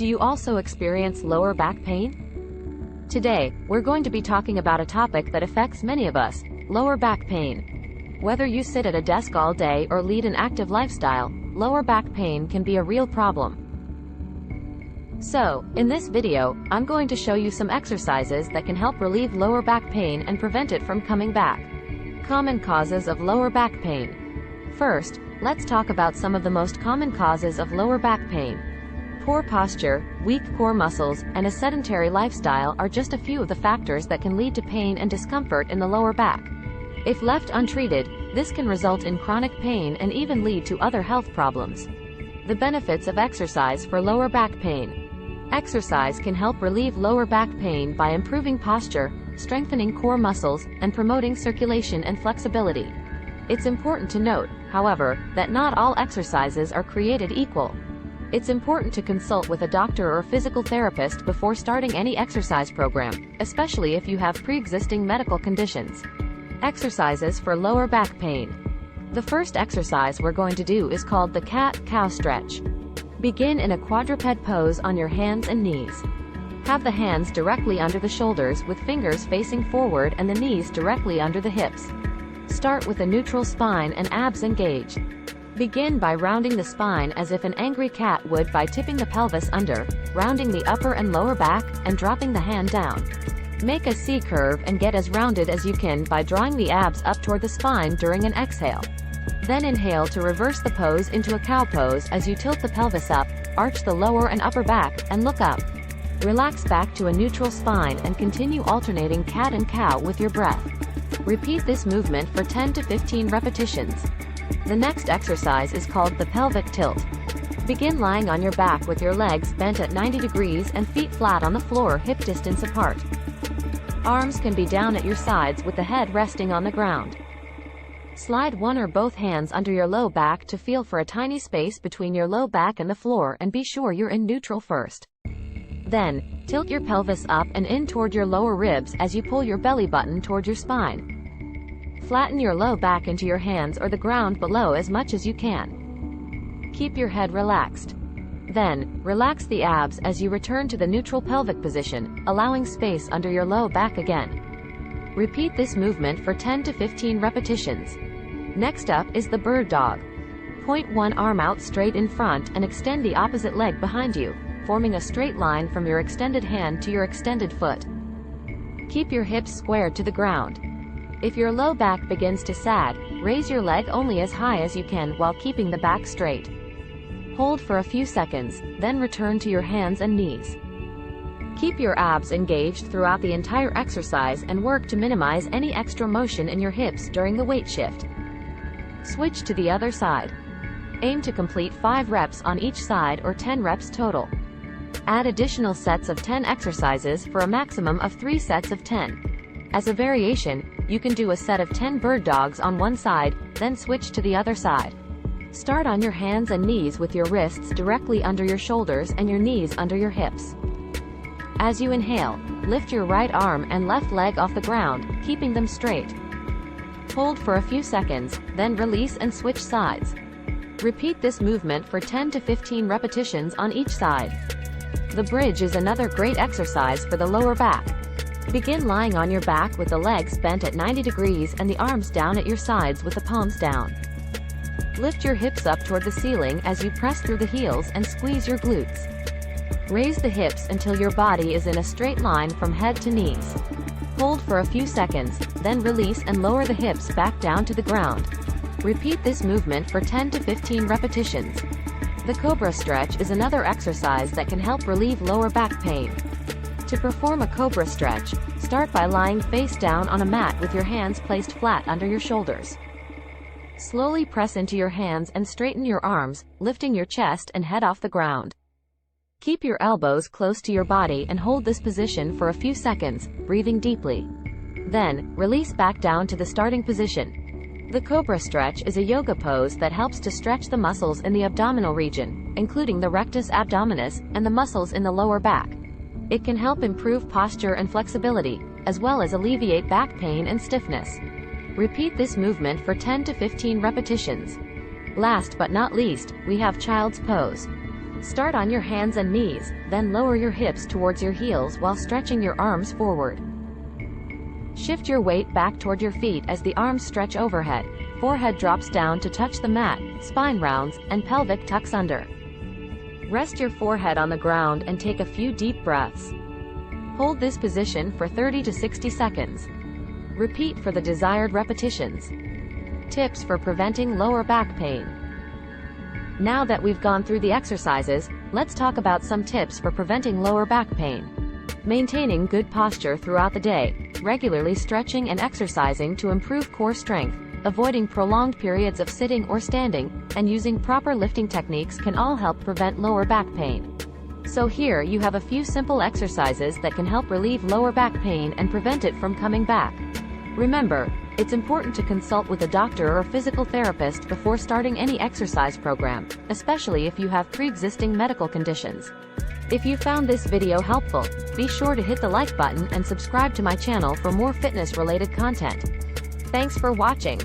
Do you also experience lower back pain? Today, we're going to be talking about a topic that affects many of us, lower back pain. Whether you sit at a desk all day or lead an active lifestyle, lower back pain can be a real problem. So, in this video, I'm going to show you some exercises that can help relieve lower back pain and prevent it from coming back. Common causes of lower back pain. First, let's talk about some of the most common causes of lower back pain. Poor posture, weak core muscles, and a sedentary lifestyle are just a few of the factors that can lead to pain and discomfort in the lower back. If left untreated, this can result in chronic pain and even lead to other health problems. The benefits of exercise for lower back pain. Exercise can help relieve lower back pain by improving posture, strengthening core muscles, and promoting circulation and flexibility. It's important to note, however, that not all exercises are created equal. It's important to consult with a doctor or physical therapist before starting any exercise program, especially if you have pre-existing medical conditions. Exercises for lower back pain. The first exercise we're going to do is called the cat-cow stretch. Begin in a quadruped pose on your hands and knees. Have the hands directly under the shoulders with fingers facing forward and the knees directly under the hips. Start with a neutral spine and abs engaged. Begin by rounding the spine as if an angry cat would by tipping the pelvis under, rounding the upper and lower back, and dropping the hand down. Make a C curve and get as rounded as you can by drawing the abs up toward the spine during an exhale. Then inhale to reverse the pose into a cow pose as you tilt the pelvis up, arch the lower and upper back, and look up. Relax back to a neutral spine and continue alternating cat and cow with your breath. Repeat this movement for 10 to 15 repetitions. The next exercise is called the pelvic tilt. Begin lying on your back with your legs bent at 90 degrees and feet flat on the floor hip distance apart. Arms can be down at your sides with the head resting on the ground. Slide one or both hands under your low back to feel for a tiny space between your low back and the floor and be sure you're in neutral first. Then, tilt your pelvis up and in toward your lower ribs as you pull your belly button toward your spine. Flatten your low back into your hands or the ground below as much as you can. Keep your head relaxed. Then, relax the abs as you return to the neutral pelvic position, allowing space under your low back again. Repeat this movement for 10 to 15 repetitions. Next up is the bird dog. Point one arm out straight in front and extend the opposite leg behind you, forming a straight line from your extended hand to your extended foot. Keep your hips squared to the ground. If your low back begins to sag, raise your leg only as high as you can while keeping the back straight. Hold for a few seconds, then return to your hands and knees. Keep your abs engaged throughout the entire exercise and work to minimize any extra motion in your hips during the weight shift. Switch to the other side. Aim to complete 5 reps on each side or 10 reps total. Add additional sets of 10 exercises for a maximum of 3 sets of 10. As a variation, you can do a set of 10 bird dogs on one side, then switch to the other side. Start on your hands and knees with your wrists directly under your shoulders and your knees under your hips. As you inhale, lift your right arm and left leg off the ground, keeping them straight. Hold for a few seconds, then release and switch sides. Repeat this movement for 10 to 15 repetitions on each side. The bridge is another great exercise for the lower back. Begin lying on your back with the legs bent at 90 degrees and the arms down at your sides with the palms down. Lift your hips up toward the ceiling as you press through the heels and squeeze your glutes. Raise the hips until your body is in a straight line from head to knees. Hold for a few seconds, then release and lower the hips back down to the ground. Repeat this movement for 10 to 15 repetitions. The Cobra Stretch is another exercise that can help relieve lower back pain. To perform a Cobra Stretch, start by lying face down on a mat with your hands placed flat under your shoulders. Slowly press into your hands and straighten your arms, lifting your chest and head off the ground. Keep your elbows close to your body and hold this position for a few seconds, breathing deeply. Then, release back down to the starting position. The Cobra Stretch is a yoga pose that helps to stretch the muscles in the abdominal region, including the rectus abdominis, and the muscles in the lower back. It can help improve posture and flexibility, as well as alleviate back pain and stiffness. Repeat this movement for 10 to 15 repetitions. Last but not least, we have child's pose. Start on your hands and knees, then lower your hips towards your heels while stretching your arms forward. Shift your weight back toward your feet as the arms stretch overhead. Forehead drops down to touch the mat, spine rounds, and pelvic tucks under. Rest your forehead on the ground and take a few deep breaths. Hold this position for 30 to 60 seconds. Repeat for the desired repetitions. Tips for preventing lower back pain. Now that we've gone through the exercises, let's talk about some tips for preventing lower back pain. Maintaining good posture throughout the day, regularly stretching and exercising to improve core strength, avoiding prolonged periods of sitting or standing, and using proper lifting techniques can all help prevent lower back pain. So here you have a few simple exercises that can help relieve lower back pain and prevent it from coming back. Remember, it's important to consult with a doctor or physical therapist before starting any exercise program, especially if you have pre-existing medical conditions. If you found this video helpful, be sure to hit the like button and subscribe to my channel for more fitness-related content. Thanks for watching.